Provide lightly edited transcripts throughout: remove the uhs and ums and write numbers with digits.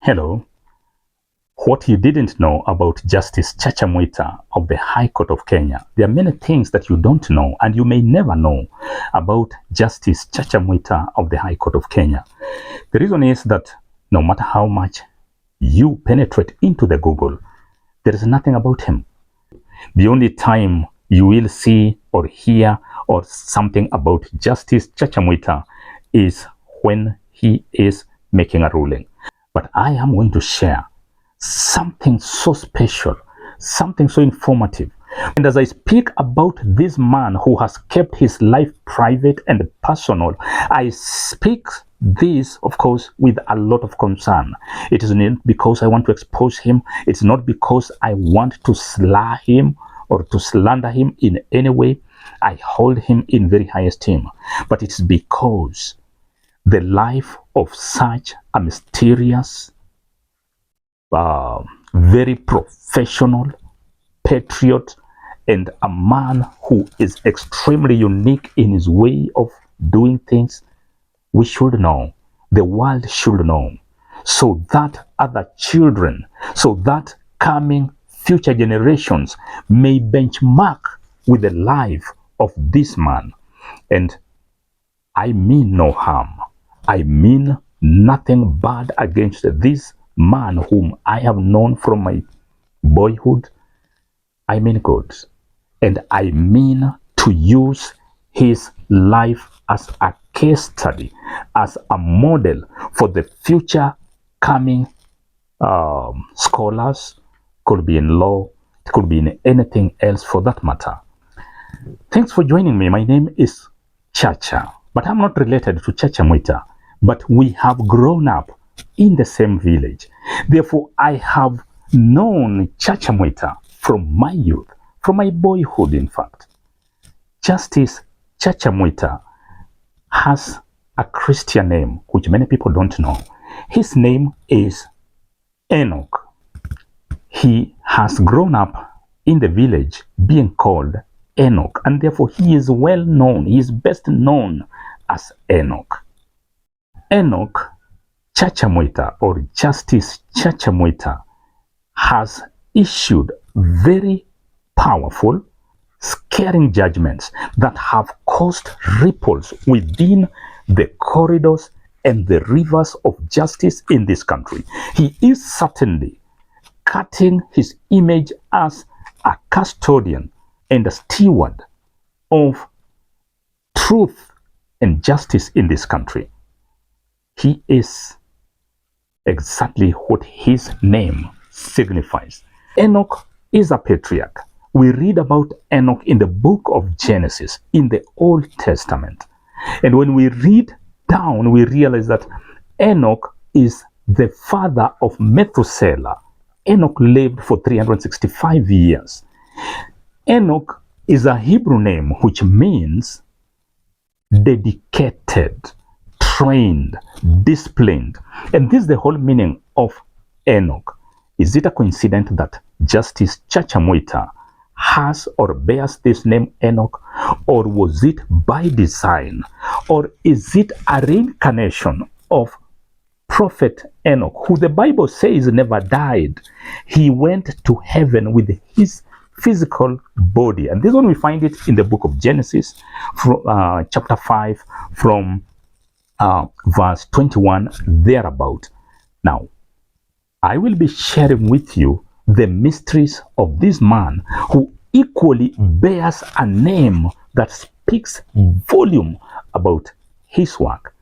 Hello. What you didn't know about Justice Chacha Mwita of the High Court of Kenya. There are many things that you don't know and you may never know about Justice Chacha Mwita of the High Court of Kenya. The reason is that no matter how much you penetrate into the Google, there is nothing about him. The only time you will see or hear or something about Justice Chacha Mwita is when he is making a ruling. But I am going to share something so special, something so informative. And as I speak about this man who has kept his life private and personal, I speak this, of course, with a lot of concern. It is not because I want to expose him. It's not because I want to slur him or to slander him in any way. I hold him in very high esteem. But it's because the life of such a mysterious, very professional patriot and a man who is extremely unique in his way of doing things, we should know, the world should know, so that other children, so that coming future generations may benchmark with the life of this man. And I mean no harm. I mean nothing bad against this man whom I have known from my boyhood. I mean good. And I mean to use his life as a case study, as a model for the future coming scholars. Could be in law, it could be in anything else for that matter. Thanks for joining me. My name is Chacha, but I'm not related to Chacha Mwita, but we have grown up in the same village. Therefore, I have known Chacha Mwita from my youth, from my boyhood, in fact. Justice Chacha Mwita has a Christian name, which many people don't know. His name is Enoch. He has grown up in the village being called Enoch, and therefore he is well known. He is best known as Enoch. Enoch Chacha Mwita, or Justice Chacha Mwita, has issued very powerful, scaring judgments that have caused ripples within the corridors and the rivers of justice in this country. He is certainly cutting his image as a custodian and a steward of truth and justice in this country. He is exactly what his name signifies. Enoch is a patriarch. We read about Enoch in the book of Genesis, in the Old Testament. And when we read down, we realize that Enoch is the father of Methuselah. Enoch lived for 365 years. Enoch is a Hebrew name which means dedicated, trained, disciplined. And this is the whole meaning of Enoch. Is it a coincidence that Justice Chacha Mwita has or bears this name Enoch? Or was it by design? Or is it a reincarnation of Prophet Enoch, who the Bible says never died? He went to heaven with his physical body. And this one we find it in the book of Genesis, from, chapter 5, from verse 21 thereabout. Now, I will be sharing with you the mysteries of this man who equally bears a name that speaks volume about his work.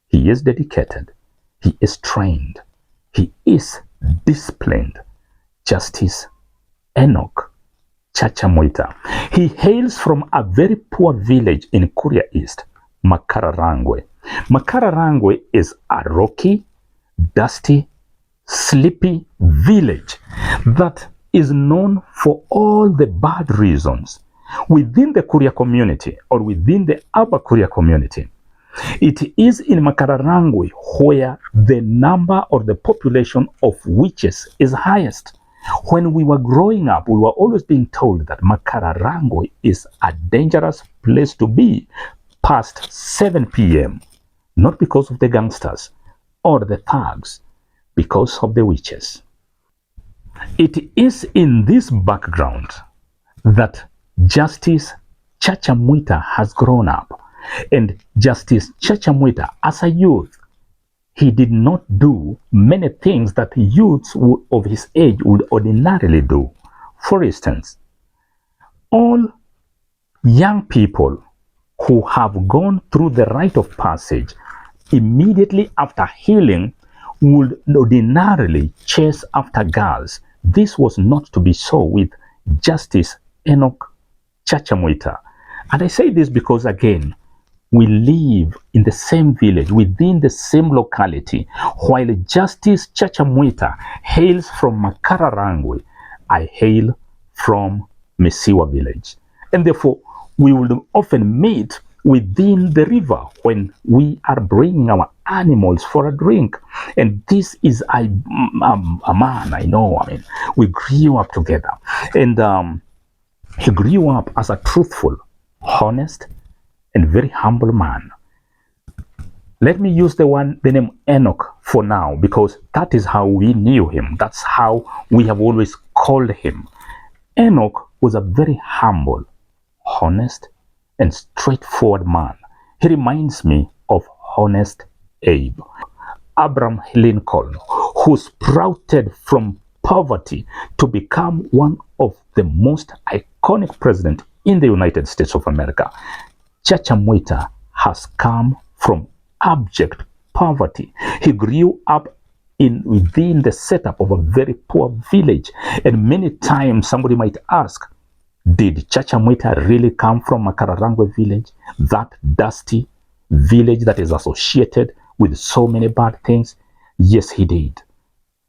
He is dedicated. He is trained. He is disciplined. Justice Enoch Chacha Mwita. He hails from a very poor village in Kuria East, Makararangwe. Makararangwe is a rocky, dusty, sleepy village that is known for all the bad reasons within the Kuria community or within the Aba Kuria community. It is in Makararangwe where the number or the population of witches is highest. When we were growing up, we were always being told that Makararangwe is a dangerous place to be past 7 p.m. Not because of the gangsters or the thugs, because of the witches. It is in this background that Justice Chacha Mwita has grown up. And Justice Chacha Mwita, as a youth, he did not do many things that youths of his age would ordinarily do. For instance, all young people who have gone through the rite of passage immediately after healing would ordinarily chase after girls. This was not to be so with Justice Enoch Chacha Mwita. And I say this because, again, we live in the same village, within the same locality. While Justice Chacha Mwita hails from Makararangwe, I hail from Mesiwa village. And therefore, we would often meet within the river when we are bringing our animals for a drink. And this is a man I know. I mean, we grew up together. And he grew up as a truthful, honest, and very humble man. Let me use the name Enoch for now, because that is how we knew him. That's how we have always called him. Enoch was a very humble, honest, and straightforward man. He reminds me of Honest Abe, Abraham Lincoln, who sprouted from poverty to become one of the most iconic presidents in the United States of America. Chacha Mwita has come from abject poverty. He grew up within the setup of a very poor village. And many times somebody might ask, did Chacha Mwita really come from Makararangwe village, that dusty village that is associated with so many bad things? Yes, he did.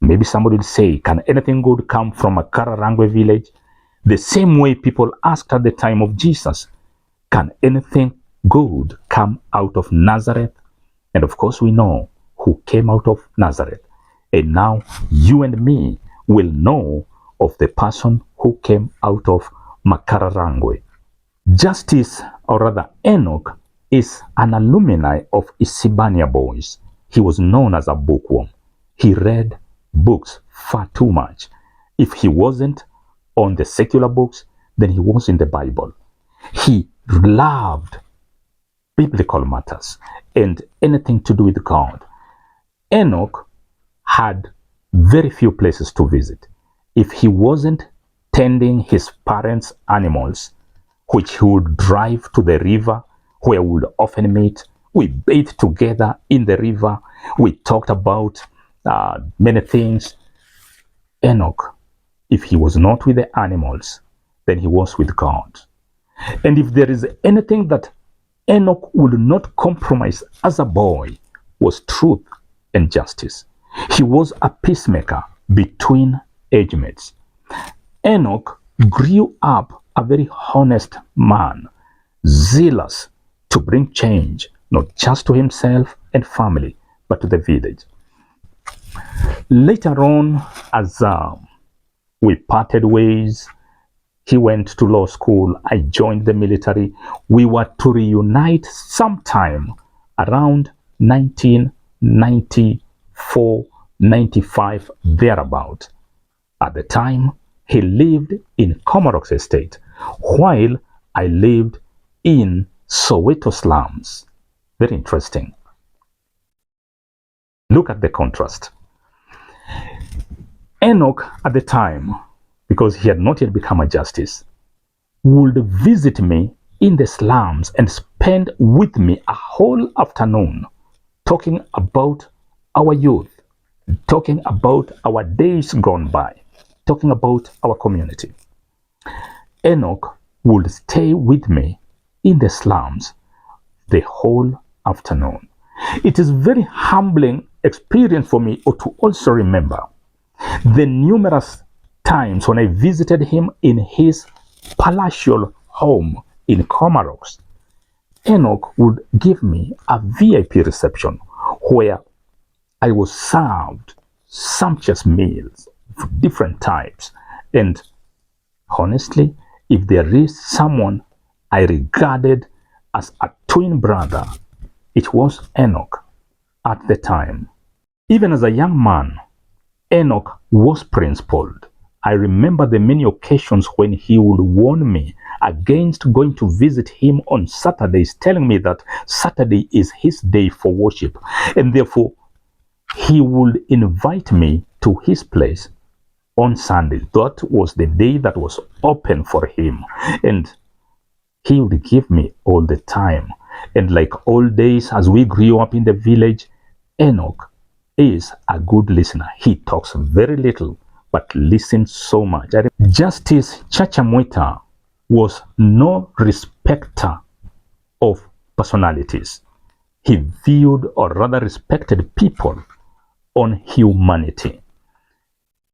Maybe somebody will say, can anything good come from Makararangwe village? The same way people asked at the time of Jesus, can anything good come out of Nazareth? And of course, we know who came out of Nazareth. And now you and me will know of the person who came out of Makararangwe. Justice, or rather Enoch, is an alumni of Isibania Boys. He was known as a bookworm. He read books far too much. If he wasn't on the secular books, then he was in the Bible. He loved biblical matters and anything to do with God. Enoch had very few places to visit. If he wasn't tending his parents' animals, which he would drive to the river where we would often meet, we bathed together in the river, we talked about many things. Enoch, if he was not with the animals, then he was with God. And if there is anything that Enoch would not compromise as a boy, was truth and justice. He was a peacemaker between age mates. Enoch grew up a very honest man, zealous to bring change, not just to himself and family, but to the village. Later on, as we parted ways, he went to law school, I joined the military. We were to reunite sometime around 1994, 95, thereabout. At the time, he lived in Comoros Estate, while I lived in Soweto slums. Very interesting. Look at the contrast. Enoch at the time, because he had not yet become a justice, would visit me in the slums and spend with me a whole afternoon talking about our youth, talking about our days gone by, talking about our community. Enoch would stay with me in the slums the whole afternoon. It is a very humbling experience for me to also remember the numerous times when I visited him in his palatial home in Comoros. Enoch would give me a VIP reception where I was served sumptuous meals of different types. And honestly, if there is someone I regarded as a twin brother, it was Enoch at the time. Even as a young man, Enoch was principled. I remember the many occasions when he would warn me against going to visit him on Saturdays, telling me that Saturday is his day for worship, and therefore he would invite me to his place on Sunday. That was the day that was open for him, and he would give me all the time. And like all days as we grew up in the village, Enoch is a good listener. He talks very little but listens so much. Justice Chacha Mwita was no respecter of personalities. He viewed, or rather respected, people on humanity.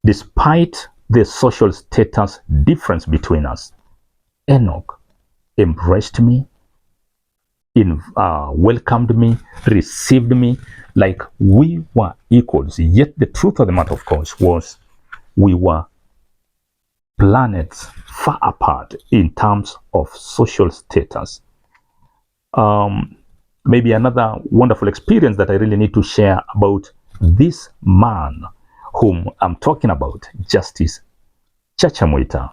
Despite the social status difference between us, Enoch embraced me, welcomed me, received me like we were equals. Yet the truth of the matter, of course, was we were planets far apart in terms of social status. Maybe another wonderful experience that I really need to share about this man whom I'm talking about, Justice Chacha Mwita.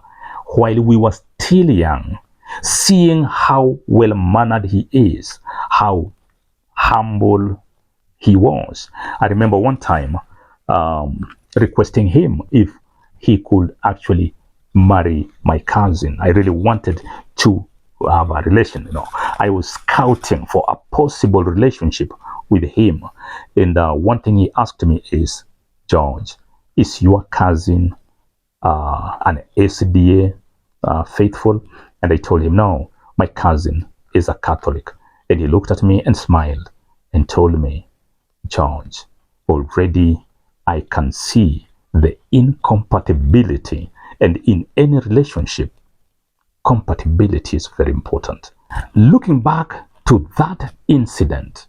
While we were still young, seeing how well-mannered he is, how humble he was. I remember one time requesting him if he could actually marry my cousin. I really wanted to have a relation. I was scouting for a possible relationship with him. And one thing he asked me is, George, is your cousin an SDA faithful? And I told him, no, my cousin is a Catholic. And he looked at me and smiled and told me, George, already I can see the incompatibility. And in any relationship, compatibility is very important. Looking back to that incident,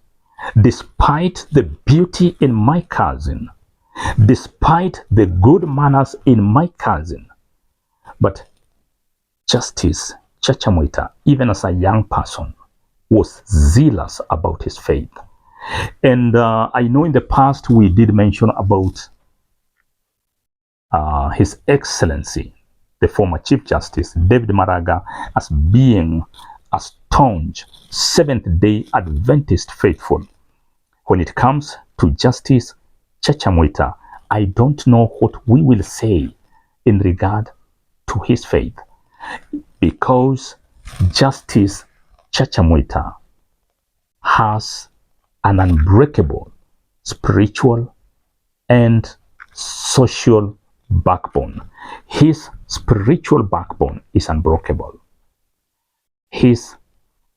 despite the beauty in my cousin, despite the good manners in my cousin, but Justice Chacha Mwita, even as a young person, was zealous about his faith. And I know in the past we did mention about His Excellency, the former Chief Justice David Maraga, as being a staunch Seventh-day Adventist faithful. When it comes to Justice Chacha Mwita, I don't know what we will say in regard to his faith, because Justice Chacha Mwita has an unbreakable spiritual and social backbone. His spiritual backbone is unbreakable. His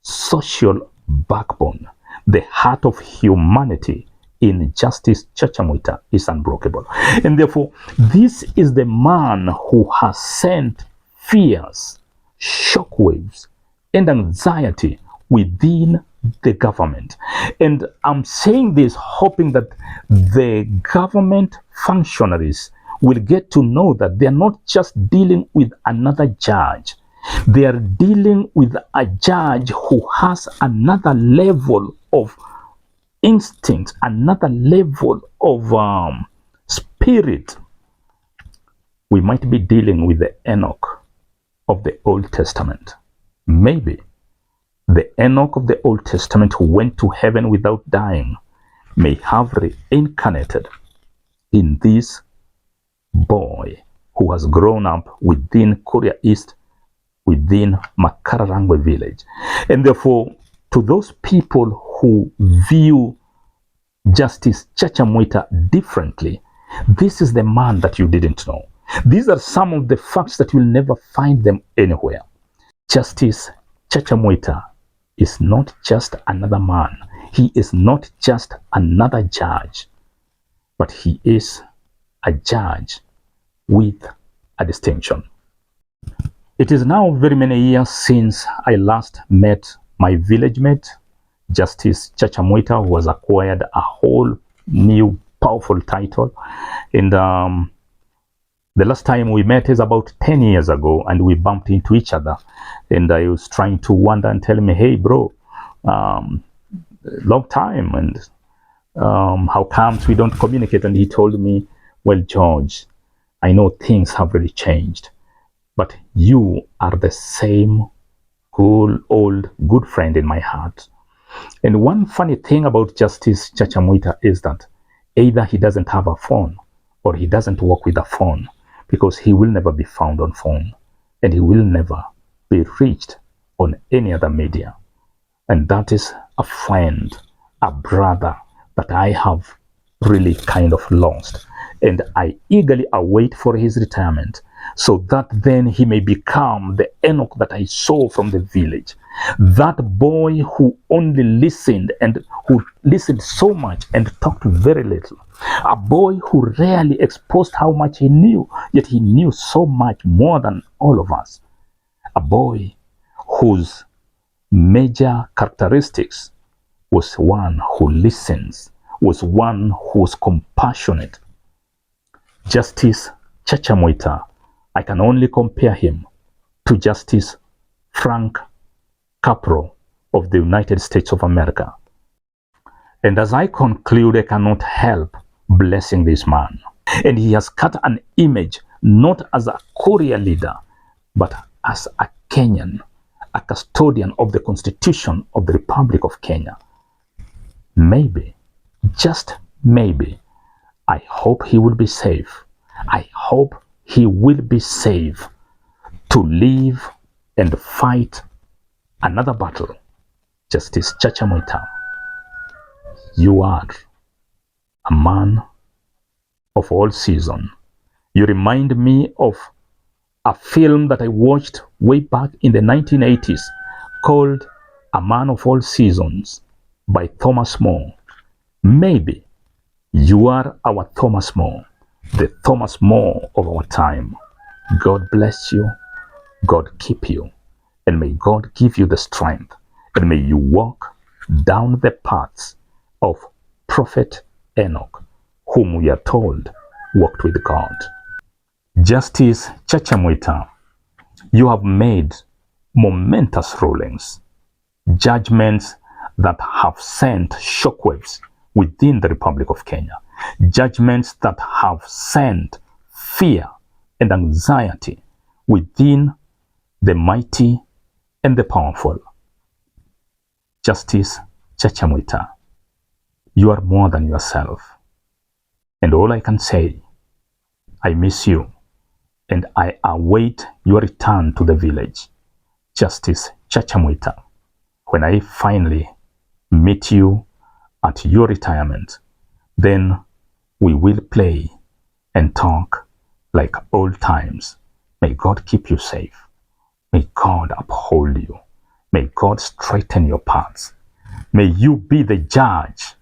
social backbone, the heart of humanity in Justice Chacha Mwita, is unbreakable. And therefore, this is the man who has sent fears, shockwaves, and anxiety within the government. And I'm saying this hoping that the government functionaries will get to know that they are not just dealing with another judge. They are dealing with a judge who has another level of instinct, another level of spirit. We might be dealing with the Enoch of the Old Testament. Maybe the Enoch of the Old Testament who went to heaven without dying may have reincarnated in this boy who has grown up within Korea East, within Makararangwe village. And therefore, to those people who view Justice Chacha Mwita differently, this is the man that you didn't know. These are some of the facts that you'll never find them anywhere. Justice Chacha Mwita is not just another man. He is not just another judge, but he is a judge with a distinction. It is now very many years since I last met my village mate, Justice Chacha Mwita, who has acquired a whole new powerful title. And the last time we met is about 10 years ago, and we bumped into each other. And I was trying to wonder and tell him, hey, bro, long time, and how comes we don't communicate? And he told me, Well, George, I know things have really changed, but you are the same cool, old, good friend in my heart. And one funny thing about Justice Chacha Mwita is that either he doesn't have a phone or he doesn't work with a phone, because he will never be found on phone and he will never be reached on any other media. And that is a friend, a brother that I have really kind of lost. And I eagerly await for his retirement so that then he may become the Enoch that I saw from the village. That boy who only listened and who listened so much and talked very little. A boy who rarely exposed how much he knew, yet he knew so much more than all of us. A boy whose major characteristics was one who listens, was one who was compassionate. Justice Chacha Mwita, I can only compare him to Justice Frank Capro of the United States of America. And as I conclude, I cannot help blessing this man. And he has cut an image not as a courier leader, but as a Kenyan, a custodian of the Constitution of the Republic of Kenya. Maybe, just maybe, I hope he will be safe. I hope he will be safe to live and fight another battle. Justice Chacha Mwita, you are a man of all seasons. You remind me of a film that I watched way back in the 1980s called A Man of All Seasons by Thomas More. Maybe you are our Thomas More, the Thomas More of our time. God bless you, God keep you, and may God give you the strength, and may you walk down the paths of Prophet Enoch, whom we are told walked with God. Justice Chacha Mwita, you have made momentous rulings, judgments that have sent shockwaves within the Republic of Kenya, judgments that have sent fear and anxiety within the mighty and the powerful. Justice Chacha Mwita, you are more than yourself. And all I can say, I miss you, and I await your return to the village, Justice Chacha Mwita, when I finally meet you at your retirement. Then we will play and talk like old times. May God keep you safe. May God uphold you. May God straighten your paths. May you be the judge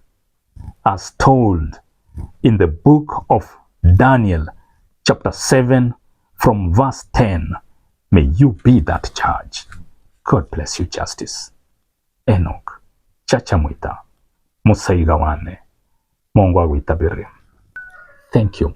as told in the book of Daniel, chapter 7, from verse 10. May you be that judge. God bless you, Justice Enoch Chacha Mwita Musaigawane. Mungu awitabiri. Thank you.